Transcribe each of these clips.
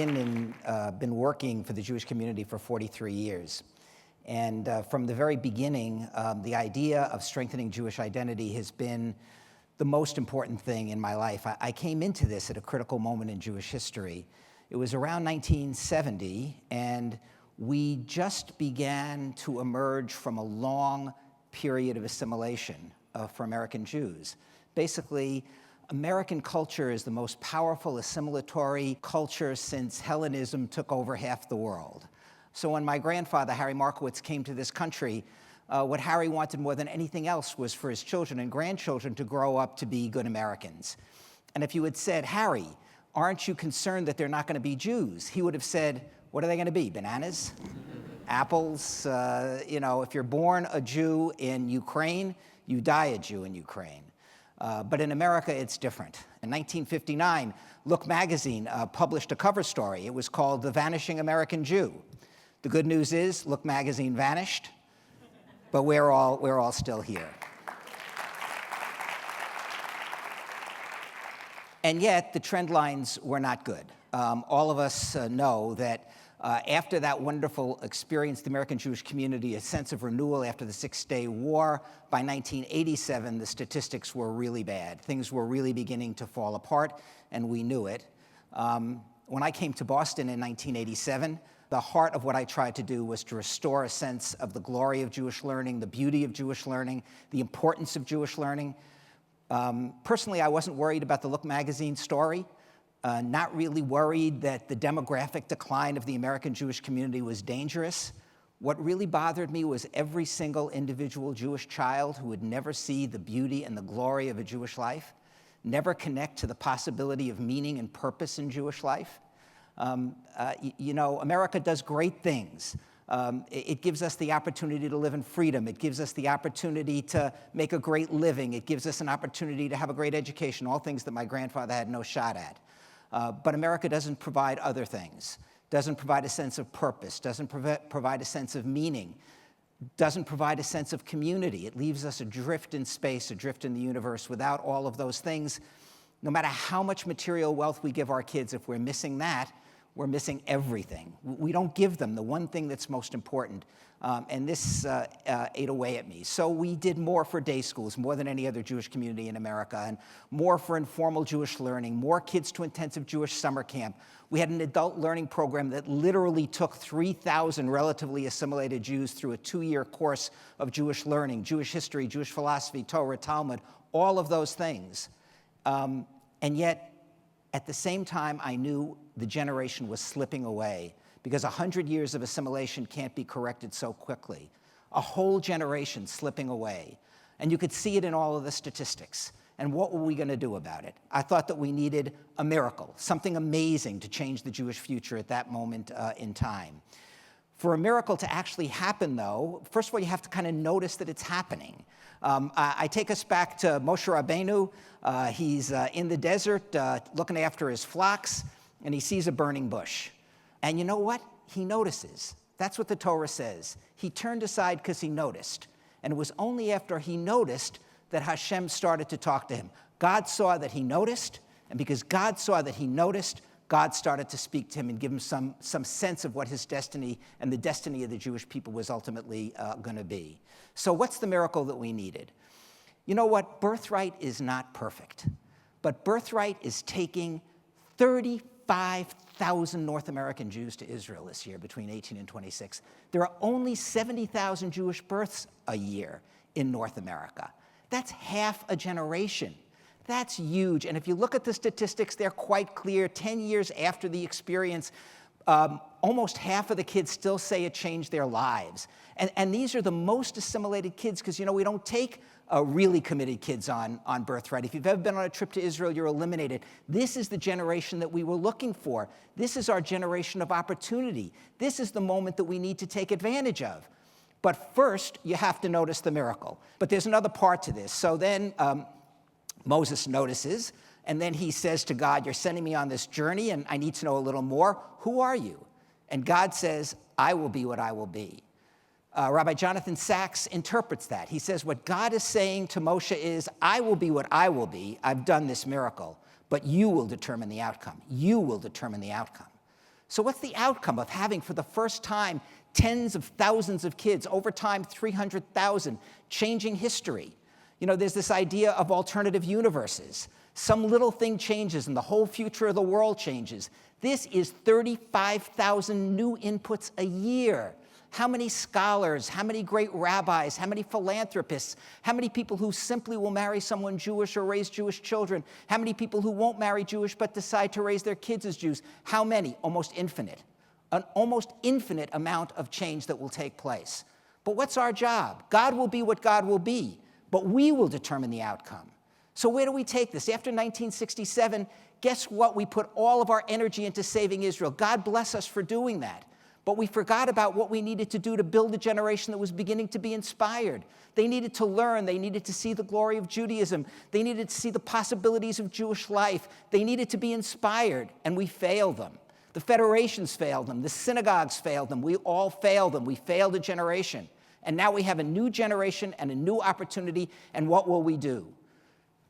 been working for the Jewish community for 43 years. And from the very beginning, the idea of strengthening Jewish identity has been the most important thing in my life. I came into this at a critical moment in Jewish history. It was around 1970, and we just began to emerge from a long period of assimilation for American Jews. Basically, American culture is the most powerful assimilatory culture since Hellenism took over half the world. So when my grandfather, Harry Markowitz, came to this country, what Harry wanted more than anything else was for his children and grandchildren to grow up to be good Americans. And if you had said, Harry, aren't you concerned that they're not going to be Jews? He would have said, what are they going to be, bananas? Apples? If you're born a Jew in Ukraine, you die a Jew in Ukraine. But in America, it's different. In 1959, Look magazine published a cover story. It was called The Vanishing American Jew. The good news is, Look magazine vanished, but we're all still here. And yet, the trend lines were not good. All of us know that after that wonderful experience, the American Jewish community, a sense of renewal after the Six-Day War, by 1987, the statistics were really bad. Things were really beginning to fall apart, and we knew it. When I came to Boston in 1987, the heart of what I tried to do was to restore a sense of the glory of Jewish learning, the beauty of Jewish learning, the importance of Jewish learning. Personally, I wasn't worried about the Look magazine story. Not really worried that the demographic decline of the American Jewish community was dangerous. What really bothered me was every single individual Jewish child who would never see the beauty and the glory of a Jewish life, never connect to the possibility of meaning and purpose in Jewish life. America does great things. It gives us the opportunity to live in freedom. It gives us the opportunity to make a great living. It gives us an opportunity to have a great education, all things that my grandfather had no shot at. But America doesn't provide other things, doesn't provide a sense of purpose, doesn't provide a sense of meaning, doesn't provide a sense of community. It leaves us adrift in space, adrift in the universe. Without all of those things, no matter how much material wealth we give our kids, if we're missing that, we're missing everything. We don't give them the one thing that's most important. And this ate away at me. So we did more for day schools, more than any other Jewish community in America, and more for informal Jewish learning, more kids to intensive Jewish summer camp. We had an adult learning program that literally took 3,000 relatively assimilated Jews through a 2-year course of Jewish learning, Jewish history, Jewish philosophy, Torah, Talmud, all of those things. And yet, at the same time, I knew the generation was slipping away, because 100 years of assimilation can't be corrected so quickly. A whole generation slipping away. And you could see it in all of the statistics. And what were we going to do about it? I thought that we needed a miracle, something amazing to change the Jewish future at that moment in time. For a miracle to actually happen, though, first of all, you have to kind of notice that it's happening. I take us back to Moshe Rabbeinu. He's in the desert looking after his flocks, and he sees a burning bush. And you know what? He notices. That's what the Torah says. He turned aside because he noticed. And it was only after he noticed that Hashem started to talk to him. God saw that he noticed, and because God saw that he noticed, God started to speak to him and give him some sense of what his destiny and the destiny of the Jewish people was ultimately going to be. So what's the miracle that we needed? You know what? Birthright is not perfect. But Birthright is taking 35,000 North American Jews to Israel this year, between 18 and 26. There are only 70,000 Jewish births a year in North America. That's half a generation. That's huge. And if you look at the statistics, they're quite clear. 10 years after the experience, almost half of the kids still say it changed their lives. And these are the most assimilated kids because, we don't take really committed kids on Birthright. If you've ever been on a trip to Israel, you're eliminated. This is the generation that we were looking for. This is our generation of opportunity. This is the moment that we need to take advantage of. But first, you have to notice the miracle. But there's another part to this. So then Moses notices, and then he says to God, you're sending me on this journey, and I need to know a little more. Who are you? And God says, I will be what I will be. Rabbi Jonathan Sachs interprets that. He says what God is saying to Moshe is, I will be what I will be. I've done this miracle, but you will determine the outcome. You will determine the outcome. So what's the outcome of having, for the first time, tens of thousands of kids, over time 300,000, changing history? There's this idea of alternative universes. Some little thing changes and the whole future of the world changes. This is 35,000 new inputs a year. How many scholars, how many great rabbis, how many philanthropists, how many people who simply will marry someone Jewish or raise Jewish children, how many people who won't marry Jewish but decide to raise their kids as Jews? How many? Almost infinite. An almost infinite amount of change that will take place. But what's our job? God will be what God will be, but we will determine the outcome. So where do we take this? After 1967, guess what? We put all of our energy into saving Israel. God bless us for doing that. But we forgot about what we needed to do to build a generation that was beginning to be inspired. They needed to learn. They needed to see the glory of Judaism. They needed to see the possibilities of Jewish life. They needed to be inspired, and we failed them. The federations failed them. The synagogues failed them. We all failed them. We failed a generation. And now we have a new generation and a new opportunity, and what will we do?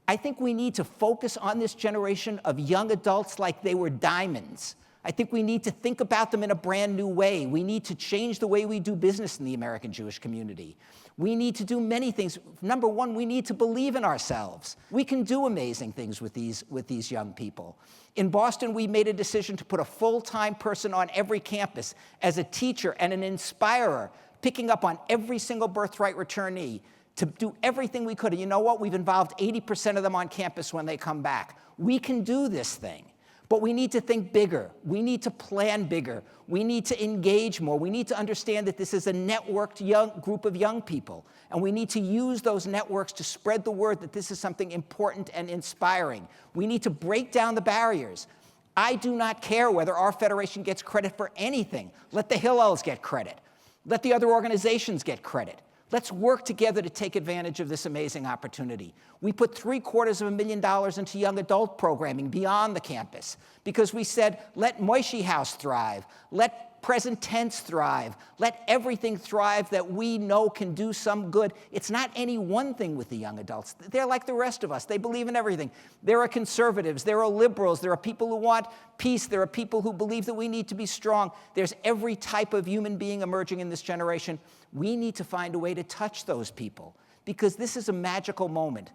I think we need to focus on this generation of young adults like they were diamonds. I think we need to think about them in a brand new way. We need to change the way we do business in the American Jewish community. We need to do many things. Number one, we need to believe in ourselves. We can do amazing things with these young people. In Boston, we made a decision to put a full-time person on every campus as a teacher and an inspirer, picking up on every single Birthright returnee to do everything we could. And you know what? We've involved 80% of them on campus when they come back. We can do this thing. But we need to think bigger. We need to plan bigger. We need to engage more. We need to understand that this is a networked group of young people. And we need to use those networks to spread the word that this is something important and inspiring. We need to break down the barriers. I do not care whether our federation gets credit for anything. Let the Hillels get credit. Let the other organizations get credit. Let's work together to take advantage of this amazing opportunity. We put $750,000 into young adult programming beyond the campus because we said, let Moishi House thrive, let present tense thrive, let everything thrive that we know can do some good. It's not any one thing with the young adults. They're like the rest of us. They believe in everything. There are conservatives, there are liberals, there are people who want peace, there are people who believe that we need to be strong. There's every type of human being emerging in this generation. We need to find a way to touch those people because this is a magical moment.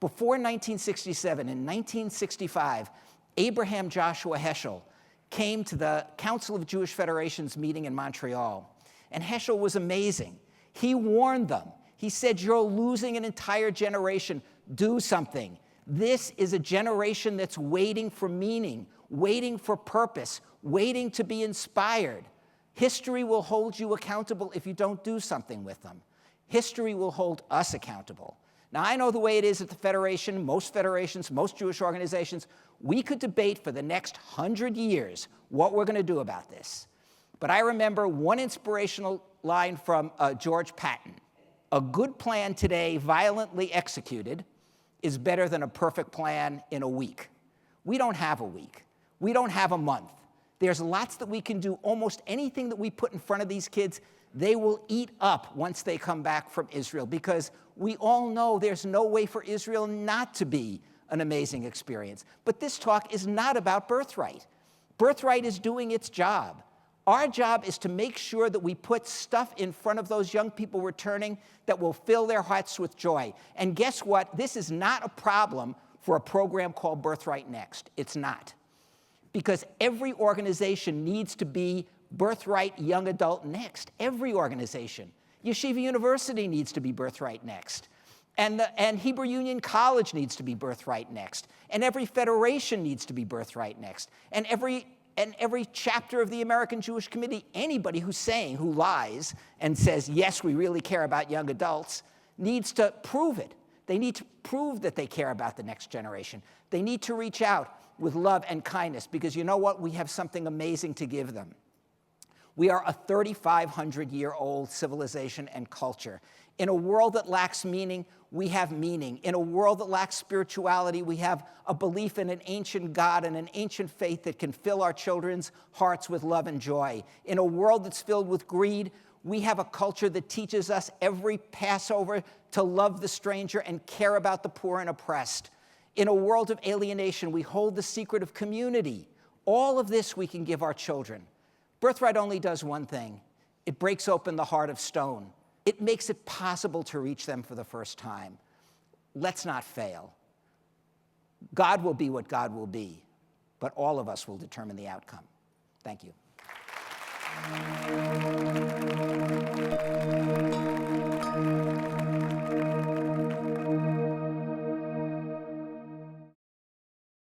Before 1967, in 1965, Abraham Joshua Heschel came to the Council of Jewish Federations meeting in Montreal. And Heschel was amazing. He warned them. He said, you're losing an entire generation. Do something. This is a generation that's waiting for meaning, waiting for purpose, waiting to be inspired. History will hold you accountable if you don't do something with them. History will hold us accountable. Now, I know the way it is at the Federation, most federations, most Jewish organizations, we could debate for the next 100 years what we're going to do about this. But I remember one inspirational line from George Patton. A good plan today, violently executed, is better than a perfect plan in a week. We don't have a week. We don't have a month. There's lots that we can do. Almost anything that we put in front of these kids, they will eat up once they come back from Israel, because we all know there's no way for Israel not to be an amazing experience. But this talk is not about Birthright. Birthright is doing its job. Our job is to make sure that we put stuff in front of those young people returning that will fill their hearts with joy. And guess what? This is not a problem for a program called Birthright Next. It's not. Because every organization needs to be Birthright Young Adult Next. Every organization. Yeshiva University needs to be Birthright Next. And Hebrew Union College needs to be Birthright Next. And every federation needs to be Birthright Next. And every chapter of the American Jewish Committee, anybody who lies and says, yes, we really care about young adults, needs to prove it. They need to prove that they care about the next generation. They need to reach out with love and kindness, because you know what? We have something amazing to give them. We are a 3,500-year-old civilization and culture. In a world that lacks meaning, we have meaning. In a world that lacks spirituality, we have a belief in an ancient God and an ancient faith that can fill our children's hearts with love and joy. In a world that's filled with greed, we have a culture that teaches us every Passover to love the stranger and care about the poor and oppressed. In a world of alienation, we hold the secret of community All of this we can give our children. Birthright only does one thing. It breaks open the heart of stone. It makes it possible to reach them for the first time. Let's not fail. God will be what God will be, but all of us will determine the outcome. Thank you.